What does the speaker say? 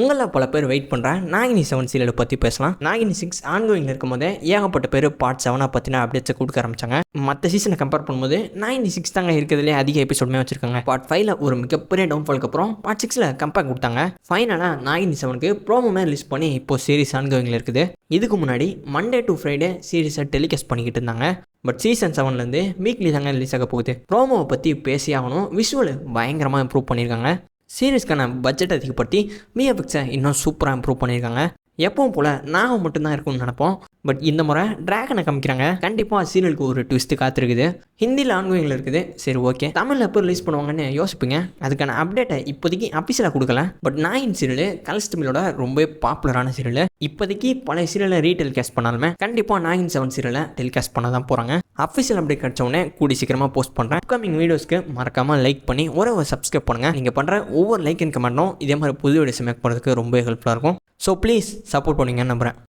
உங்களில் பல பேர் வெயிட் பண்ணுறேன் நாகினி 7 சீரியலை பற்றி பேசலாம். நாகினி 6 ஆன்கோயிங்கில் இருக்கும் போதே ஏகப்பட்ட பேர் பார்ட் 7 பற்றின அப்டேட்ஸை கொடுக்க ஆரம்பிச்சாங்க. மற்ற சீசனை கம்பேர் பண்ணும்போது நாகினி 6 தாங்க இருக்கிறதுலே அதிக எபிசோடுமே வச்சிருக்காங்க. பார்ட் 5ல் ஒரு மிகப்பெரிய டவுன்ஃபாலுக்கு அப்புறம் பார்ட் 6ல் கம்பேர் கொடுத்தாங்க. ஃபைனலாக நாகினி 7க்கு ப்ரோமோமே ரிலீஸ் பண்ணி இப்போ சீரிஸ் ஆன்கோயிங்கில் இருக்குது. இதுக்கு முன்னாடி மண்டே டு ஃப்ரைடே சீரிஸை டெலிகாஸ்ட் பண்ணிக்கிட்டு இருந்தாங்க. பட் சீசன் 7லேருந்து வீக்லி தாங்க ரிலீஸ் ஆக போகுது. ப்ரோமோவை பற்றி பேசி ஆகணும். விஷுவல் பயங்கரமாக இம்ப்ரூவ் பண்ணியிருக்காங்க. சீரிஸ்க்கான பட்ஜெட் அதிகப்படுத்தி விஎஃப்எக்ஸை இன்னும் சூப்பராக இம்ப்ரூவ் பண்ணியிருக்காங்க. எப்பவும் போல் நாகம் மட்டும்தான் இருக்கும்னு நினைப்போம். பட் இந்த முறை டிராகனை காமிக்கிறாங்க. கண்டிப்பாக சீரியலுக்கு ஒரு ட்விஸ்ட்டு காத்திருக்குது. ஹிந்தியில் ஆன்கோயிங்கில் இருக்குது. சரி, ஓகே. தமிழில் எப்போ ரிலீஸ் பண்ணுவாங்கன்னு யோசிப்பீங்க. அதுக்கான அப்டேட்டை இப்போதைக்கு அஃபிஷியலாக கொடுக்கல. பட் நாயின் சீரியல் கலர்ஸ் தமிழோட ரொம்ப பாப்புலரான சீரியல். இப்போதைக்கு பழைய சீரியலை ரீடெலிகாஸ்ட் பண்ணாலுமே கண்டிப்பாக நாயின் 7 சீரியலை டெலிகாஸ்ட் பண்ண தான் போகிறாங்க. அஃபிஷியல் அப்டேட் கிடச்சோடனே கூடி சீக்கிரமாக போஸ்ட் பண்ணுறேன். அப்கமிங் வீடியோஸ்க்கு மறக்காமல் லைக் பண்ணி ஒரு சப்ஸ்கிரைப் பண்ணுங்கள். நீங்கள் பண்ணுற ஒவ்வொரு லைக் அண்ட் கமெண்ட்டும் இதே மாதிரி புது வீடியோஸ் மேக் பண்ணுறதுக்கு ரொம்ப ஹெல்ப்ஃபுல்லாக இருக்கும். ஸோ ப்ளீஸ் சப்போர்ட் பண்ணுங்கன்னு நம்புகிறேன்.